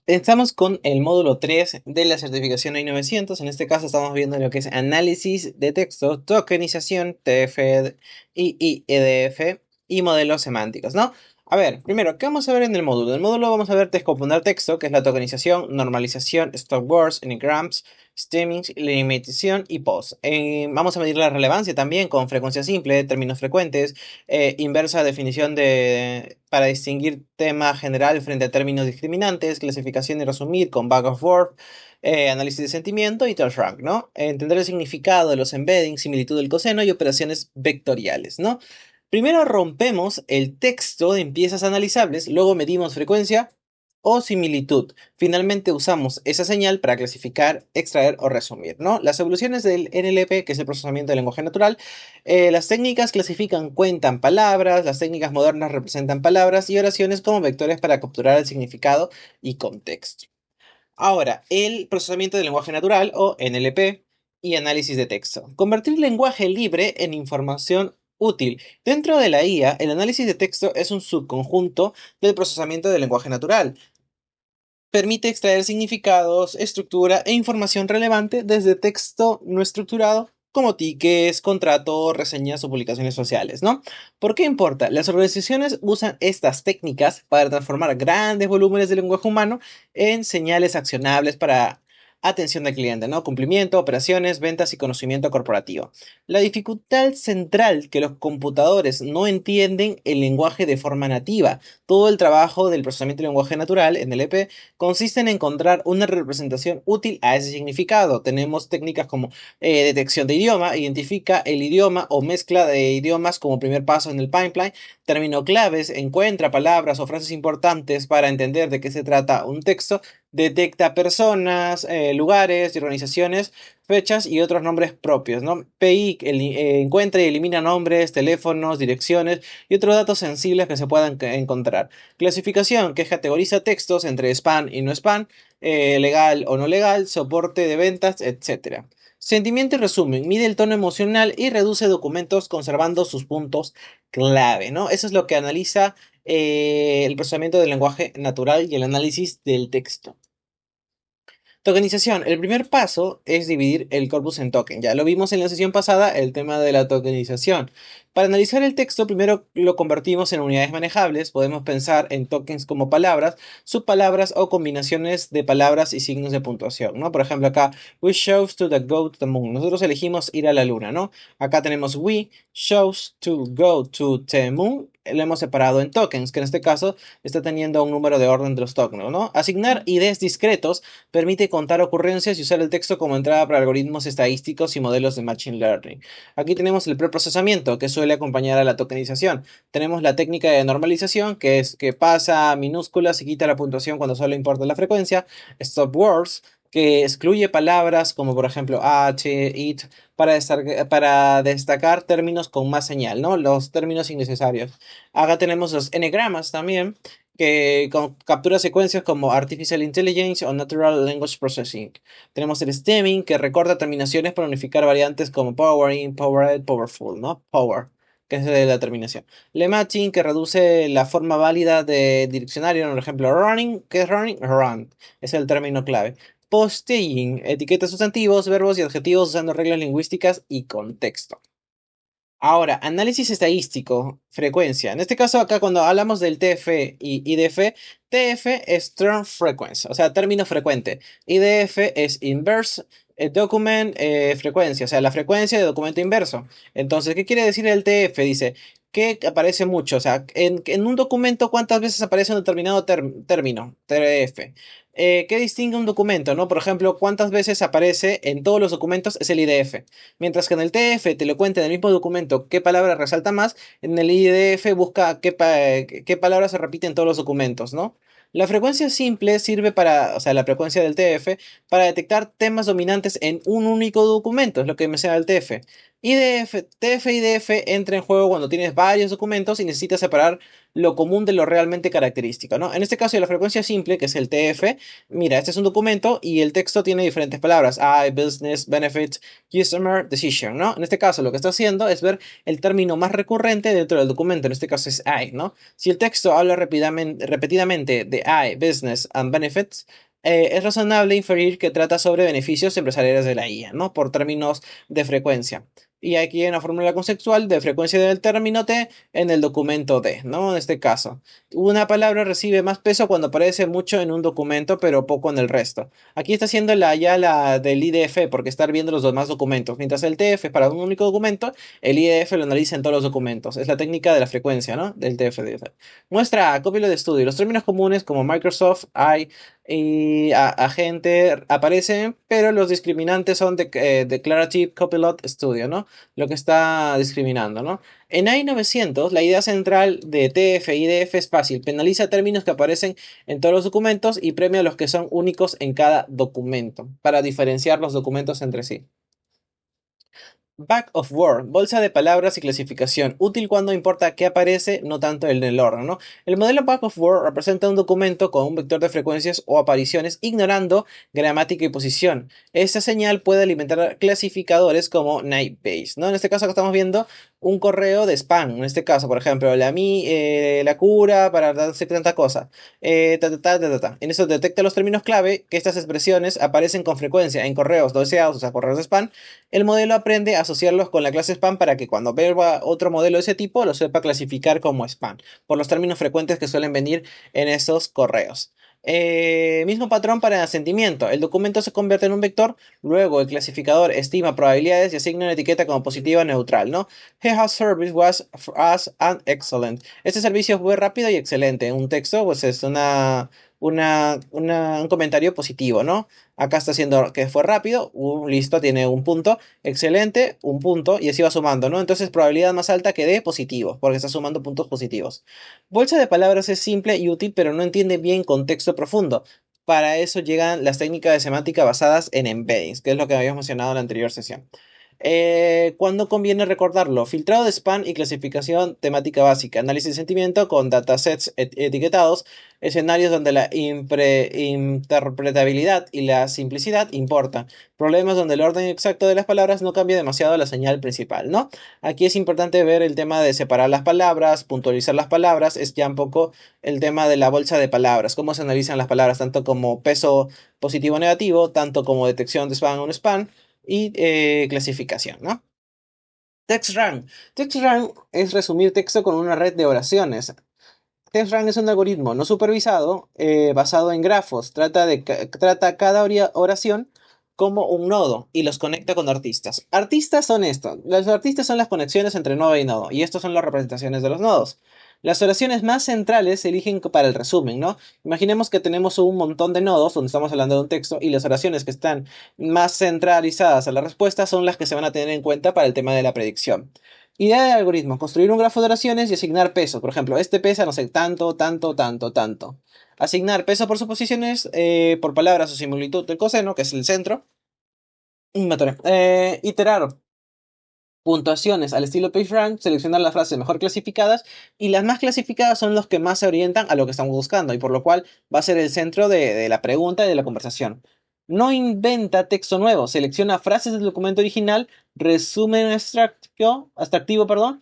Estamos con el módulo 3 de la certificación I900. En este caso estamos viendo lo que es análisis de texto, tokenización, TF y EDF y modelos semánticos, ¿no? A ver, primero, ¿qué vamos a ver en el módulo? En el módulo vamos a ver descomponer texto, que es la tokenización, normalización, stop words, enigrams, stemmings, limitación y post. Vamos a medir la relevancia también con frecuencia simple, términos frecuentes, inversa definición para distinguir tema general frente a términos discriminantes, clasificación y resumir con back of word, análisis de sentimiento y touch rank, ¿no? Entender el significado de los embeddings, similitud del coseno y operaciones vectoriales, ¿no? Primero rompemos el texto en piezas analizables, luego medimos frecuencia o similitud. Finalmente usamos esa señal para clasificar, extraer o resumir, ¿no? Las evoluciones del NLP, que es el procesamiento del lenguaje natural, las técnicas clasifican, cuentan palabras, las técnicas modernas representan palabras y oraciones como vectores para capturar el significado y contexto. Ahora, el procesamiento del lenguaje natural o NLP y análisis de texto. Convertir lenguaje libre en información útil. Dentro de la IA, el análisis de texto es un subconjunto del procesamiento del lenguaje natural. Permite extraer significados, estructura e información relevante desde texto no estructurado como tickets, contratos, reseñas o publicaciones sociales, ¿no? ¿Por qué importa? Las organizaciones usan estas técnicas para transformar grandes volúmenes de lenguaje humano en señales accionables para atención del cliente, ¿no? Cumplimiento, operaciones, ventas y conocimiento corporativo. La dificultad central que los computadores no entienden el lenguaje de forma nativa. Todo el trabajo del procesamiento del lenguaje natural, NLP, consiste en encontrar una representación útil a ese significado. Tenemos técnicas como detección de idioma, identifica el idioma o mezcla de idiomas como primer paso en el pipeline, término claves, encuentra palabras o frases importantes para entender de qué se trata un texto, detecta personas, lugares y organizaciones, fechas y otros nombres propios, ¿no? PI encuentra y elimina nombres, teléfonos, direcciones y otros datos sensibles que se puedan encontrar. Clasificación, que categoriza textos entre spam y no spam, legal o no legal, soporte de ventas, etcétera. Sentimiento y resumen, mide el tono emocional y reduce documentos conservando sus puntos clave, ¿no? Eso es lo que analiza el procesamiento del lenguaje natural y el análisis del texto. Tokenización. El primer paso es dividir el corpus en token. Ya lo vimos en la sesión pasada, el tema de la tokenización. Para analizar el texto, primero lo convertimos en unidades manejables. Podemos pensar en tokens como palabras, subpalabras o combinaciones de palabras y signos de puntuación, ¿no? Por ejemplo, acá, we chose to go to the moon. Nosotros elegimos ir a la luna, ¿no? Acá tenemos we chose to go to the moon. Lo hemos separado en tokens, que en este caso está teniendo un número de orden de los tokens, ¿no? Asignar IDs discretos permite contar ocurrencias y usar el texto como entrada para algoritmos estadísticos y modelos de Machine Learning. Aquí tenemos el preprocesamiento, que suele acompañar a la tokenización. Tenemos la técnica de normalización, que es que pasa minúsculas y quita la puntuación cuando solo importa la frecuencia. Stop words, que excluye palabras como por ejemplo h, it, para destacar términos con más señal, ¿no? Los términos innecesarios. Acá tenemos los enegramas también, que captura secuencias como Artificial Intelligence o Natural Language Processing. Tenemos el stemming, que recorta terminaciones para unificar variantes como powering, powered, powerful, ¿no? Power, que es de la terminación. Lemmatching, que reduce la forma válida de diccionario, por ejemplo, running, ¿qué es running? Run, es el término clave. Postaging, etiqueta sustantivos, verbos y adjetivos usando reglas lingüísticas y contexto. Ahora, análisis estadístico, frecuencia. En este caso, acá cuando hablamos del TF y IDF, TF es term frequency, o sea, término frecuente. IDF es inverse document frecuencia, o sea, la frecuencia de documento inverso. Entonces, ¿qué quiere decir el TF? Dice que aparece mucho, o sea, en un documento, ¿cuántas veces aparece un determinado término? TF. ¿Qué distingue un documento, no? Por ejemplo, ¿cuántas veces aparece en todos los documentos? Es el IDF. Mientras que en el TF te lo cuenta en el mismo documento qué palabra resalta más, en el IDF busca qué palabra se repite en todos los documentos, ¿no? La frecuencia simple sirve para, o sea, la frecuencia del TF, para detectar temas dominantes en un único documento, es lo que me sea el TF. IDF, TF y DF entra en juego cuando tienes varios documentos y necesitas separar lo común de lo realmente característico, ¿no? En este caso de la frecuencia simple, que es el TF, mira, este es un documento y el texto tiene diferentes palabras, I, business, benefits, customer, decision, ¿no? En este caso lo que está haciendo es ver el término más recurrente dentro del documento, en este caso es I, ¿no? Si el texto habla repetidamente de I, business and benefits, es razonable inferir que trata sobre beneficios empresariales de la IA, ¿no? Por términos de frecuencia. Y aquí hay una fórmula conceptual de frecuencia del término T en el documento D, ¿no? En este caso, una palabra recibe más peso cuando aparece mucho en un documento, pero poco en el resto. Aquí está haciendo ya la del IDF, porque está viendo los demás documentos. Mientras el TF es para un único documento, el IDF lo analiza en todos los documentos. Es la técnica de la frecuencia, ¿no? Del TF-DF. Muestra A, cópialo de estudio. Los términos comunes como Microsoft, I y agente aparecen, pero los discriminantes son Declarative Copilot Studio, ¿no? Lo que está discriminando, ¿no? En AI 900, la idea central de TF y DF es fácil. Penaliza términos que aparecen en todos los documentos y premia los que son únicos en cada documento, para diferenciar los documentos entre sí. Bag of Word, bolsa de palabras y clasificación, útil cuando importa qué aparece, no tanto en el orden, ¿no? El modelo Bag of Word representa un documento con un vector de frecuencias o apariciones ignorando gramática y posición. Esta señal puede alimentar clasificadores como Naive-Bayes, ¿no? En este caso que estamos viendo un correo de spam, en este caso, por ejemplo, la cura para darse tanta cosa, En eso detecta los términos clave que estas expresiones aparecen con frecuencia en correos no deseados, o sea, correos de spam. El modelo aprende a asociarlos con la clase spam para que cuando vea otro modelo de ese tipo lo sepa clasificar como spam, por los términos frecuentes que suelen venir en esos correos. Mismo patrón para el asentimiento. El documento se convierte en un vector, luego el clasificador estima probabilidades y asigna una etiqueta como positiva o neutral, ¿no? Her service was fast and excellent. Este servicio fue rápido y excelente. Un texto, pues es un comentario positivo, ¿no? Acá está haciendo que fue rápido, listo, tiene un punto, excelente, un punto, y así va sumando, ¿no? Entonces, probabilidad más alta que de positivo, porque está sumando puntos positivos. Bolsa de palabras es simple y útil, pero no entiende bien contexto profundo. Para eso llegan las técnicas de semántica basadas en embeddings, que es lo que habíamos mencionado en la anterior sesión. ¿Cuándo conviene recordarlo? Filtrado de spam y clasificación temática básica. Análisis de sentimiento con datasets etiquetados. Escenarios donde la interpretabilidad y la simplicidad importan. Problemas donde el orden exacto de las palabras no cambia demasiado la señal principal, ¿no? Aquí es importante ver el tema de separar las palabras, puntualizar las palabras. Es ya un poco el tema de la bolsa de palabras. Cómo se analizan las palabras, tanto como peso positivo o negativo, tanto como detección de spam o no spam y clasificación, ¿no? TextRank. TextRank es resumir texto con una red de oraciones. TextRank es un algoritmo no supervisado basado en grafos. Trata cada oración como un nodo y los conecta con artistas. Artistas son esto. Los artistas son las conexiones entre nodo y nodo y estos son las representaciones de los nodos. Las oraciones más centrales se eligen para el resumen, ¿no? Imaginemos que tenemos un montón de nodos donde estamos hablando de un texto y las oraciones que están más centralizadas a la respuesta son las que se van a tener en cuenta para el tema de la predicción. Idea del algoritmo, construir un grafo de oraciones y asignar peso. Por ejemplo, este pesa, no sé, tanto, tanto, tanto, tanto. Asignar peso por suposiciones, por palabras o similitud del coseno, que es el centro. Me atoré. Iterar puntuaciones al estilo PageRank, seleccionar las frases mejor clasificadas y las más clasificadas son los que más se orientan a lo que estamos buscando y por lo cual va a ser el centro de la pregunta y de la conversación. No inventa texto nuevo, selecciona frases del documento original, resumen abstractivo, perdón,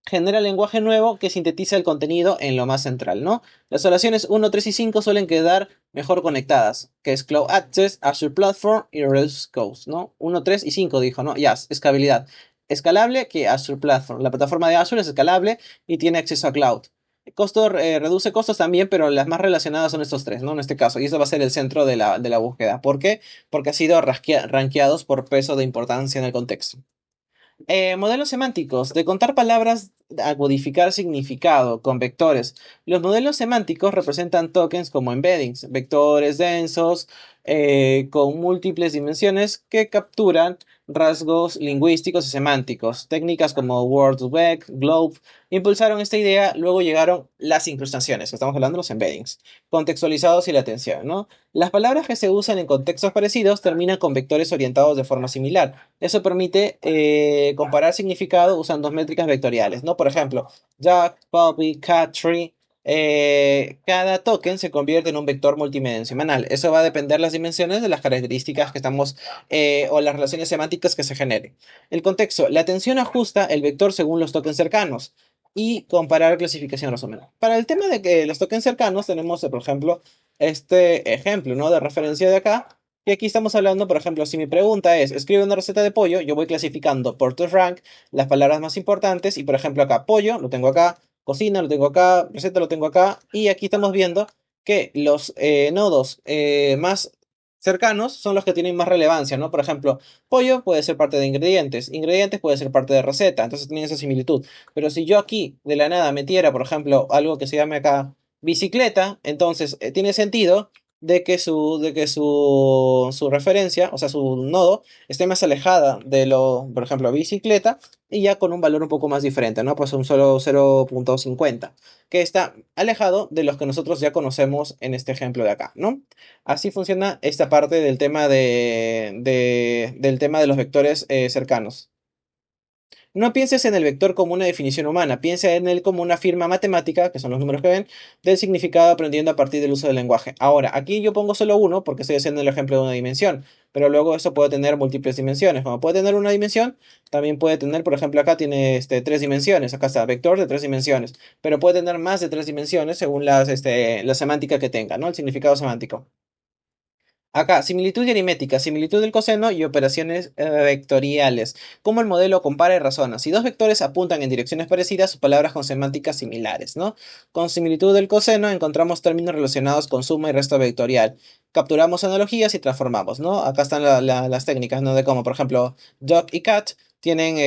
genera lenguaje nuevo que sintetiza el contenido en lo más central, ¿no? Las oraciones 1, 3 y 5 suelen quedar mejor conectadas, que es Cloud Access, Azure Platform y Rails Coast, ¿no? 1, 3 y 5 dijo, ¿no? Ya, escalabilidad. Escalable que Azure Platform. La plataforma de Azure es escalable y tiene acceso a cloud. Reduce costos también, pero las más relacionadas son estos tres, ¿no? En este caso, y eso va a ser el centro de la búsqueda. ¿Por qué? Porque ha sido rankeados por peso de importancia en el contexto. Modelos semánticos, de contar palabras a codificar significado con vectores. Los modelos semánticos representan tokens como embeddings, vectores densos con múltiples dimensiones que capturan rasgos lingüísticos y semánticos. Técnicas como WordWeg, Globe impulsaron esta idea, luego llegaron las incrustaciones, que estamos hablando de los embeddings, contextualizados y la atención, ¿no? Las palabras que se usan en contextos parecidos terminan con vectores orientados de forma similar. Eso permite comparar significado usando dos métricas vectoriales, ¿no? Por ejemplo, duck, puppy, cat, tree. Cada token se convierte en un vector multidimensional. Eso va a depender las dimensiones de las características que estamos o las relaciones semánticas que se generen. El contexto, la atención ajusta el vector según los tokens cercanos y comparar clasificación resumen. Para el tema de que los tokens cercanos tenemos, por ejemplo, este ejemplo, ¿no? De referencia de acá. Y aquí estamos hablando, por ejemplo, si mi pregunta es, escribe una receta de pollo, yo voy clasificando por rank las palabras más importantes y, por ejemplo, acá pollo, lo tengo acá, cocina, lo tengo acá, receta, lo tengo acá, y aquí estamos viendo que los nodos más cercanos son los que tienen más relevancia, ¿no? Por ejemplo, pollo puede ser parte de ingredientes, ingredientes puede ser parte de receta, entonces tienen esa similitud. Pero si yo aquí de la nada metiera, por ejemplo, algo que se llame acá bicicleta, entonces tiene sentido de que su referencia, o sea, su nodo, esté más alejada de lo, por ejemplo, bicicleta, y ya con un valor un poco más diferente, ¿no? Pues un solo 0.50, que está alejado de los que nosotros ya conocemos en este ejemplo de acá, ¿no? Así funciona esta parte del tema del tema de los vectores cercanos. No pienses en el vector como una definición humana, piensa en él como una firma matemática, que son los números que ven, del significado aprendiendo a partir del uso del lenguaje. Ahora, aquí yo pongo solo uno porque estoy haciendo el ejemplo de una dimensión, pero luego eso puede tener múltiples dimensiones. Como puede tener una dimensión, también puede tener, por ejemplo, acá tiene tres dimensiones, acá está vector de tres dimensiones, pero puede tener más de tres dimensiones según la semántica que tenga, ¿no? El significado semántico. Acá, similitud y aritmética, similitud del coseno y operaciones vectoriales. Cómo el modelo compara y razona. Si dos vectores apuntan en direcciones parecidas, palabras con semánticas similares, ¿no? Con similitud del coseno encontramos términos relacionados con suma y resto vectorial. Capturamos analogías y transformamos, ¿no? Acá están las técnicas, ¿no? De cómo, por ejemplo, dog y cat tienen,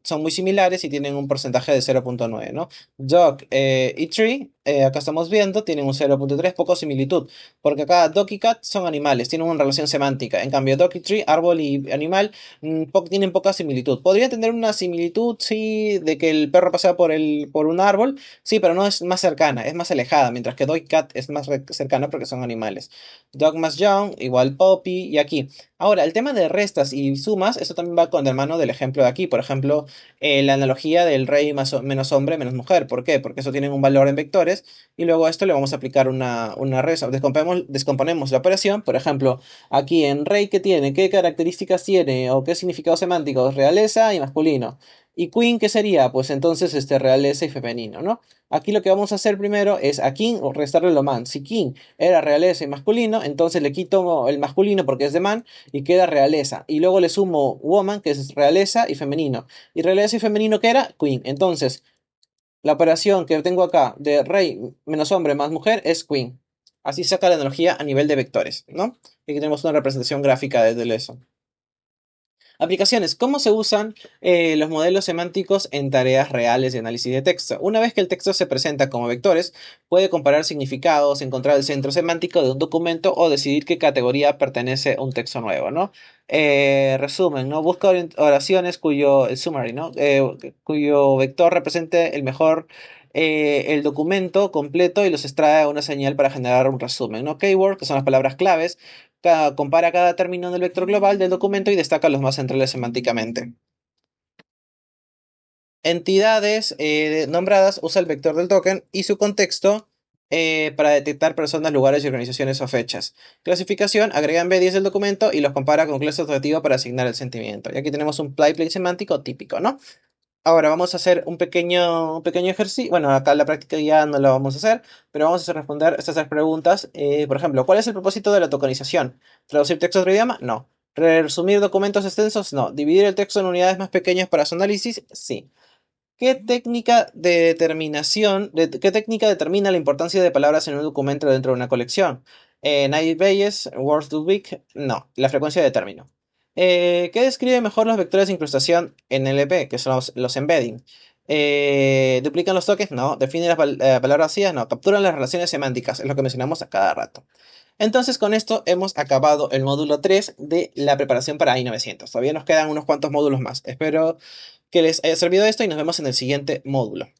son muy similares y tienen un porcentaje de 0.9, ¿no? Dog y tree, acá estamos viendo, tienen un 0.3, poco similitud. Porque acá dog y cat son animales, tienen una relación semántica. En cambio, dog y tree, árbol y animal, tienen poca similitud. Podría tener una similitud, sí, de que el perro pasea por un árbol, sí, pero no es más cercana, es más alejada. Mientras que dog y cat es más cercana porque son animales. Dog más young, igual puppy, y aquí. Ahora, el tema de restas y sumas, eso también va con el mano del ejemplo de aquí. Por ejemplo, la analogía del rey menos hombre menos mujer. ¿Por qué? Porque eso tiene un valor en vectores y luego a esto le vamos a aplicar una resta. Descomponemos la operación, por ejemplo, aquí en rey, ¿qué tiene? ¿Qué características tiene? ¿O qué significado semántico? Realeza y masculino. ¿Y queen qué sería? Pues entonces realeza y femenino, ¿no? Aquí lo que vamos a hacer primero es a king restarle lo man. Si king era realeza y masculino, entonces le quito el masculino porque es de man y queda realeza. Y luego le sumo woman, que es realeza y femenino. Y realeza y femenino, ¿qué era? Queen. Entonces, la operación que tengo acá de rey menos hombre más mujer es queen. Así saca la analogía a nivel de vectores, ¿no? Y aquí tenemos una representación gráfica desde eso. Aplicaciones. ¿Cómo se usan los modelos semánticos en tareas reales de análisis de texto? Una vez que el texto se presenta como vectores, puede comparar significados, encontrar el centro semántico de un documento o decidir qué categoría pertenece a un texto nuevo, ¿no? Resumen, ¿no? Busca oraciones cuyo, el summary, ¿no? Cuyo vector represente el mejor el documento completo y los extrae a una señal para generar un resumen, ¿no? Keyword, que son las palabras claves, compara cada término del vector global del documento y destaca los más centrales semánticamente. Entidades nombradas usa el vector del token y su contexto para detectar personas, lugares y organizaciones o fechas. Clasificación, agrega embeddings del documento y los compara con clase objetiva para asignar el sentimiento. Y aquí tenemos un play semántico típico, ¿no? Ahora vamos a hacer un pequeño ejercicio. Bueno, acá en la práctica ya no lo vamos a hacer, pero vamos a responder estas tres preguntas. Por ejemplo, ¿cuál es el propósito de la tokenización? ¿Traducir texto a otro idioma? No. ¿Resumir documentos extensos? No. ¿Dividir el texto en unidades más pequeñas para su análisis? Sí. ¿Qué técnica determina la importancia de palabras en un documento dentro de una colección? Naive Bayes, Word to Week, no, la frecuencia de término. ¿Qué describe mejor los vectores de incrustación NLP, que son los embedding? ¿Duplican los tokens? No. ¿Definen las palabras vacías? No. ¿Capturan las relaciones semánticas? Es lo que mencionamos a cada rato. Entonces con esto hemos acabado el módulo 3 de la preparación para I900. Todavía nos quedan unos cuantos módulos más. Espero que les haya servido esto y nos vemos en el siguiente módulo.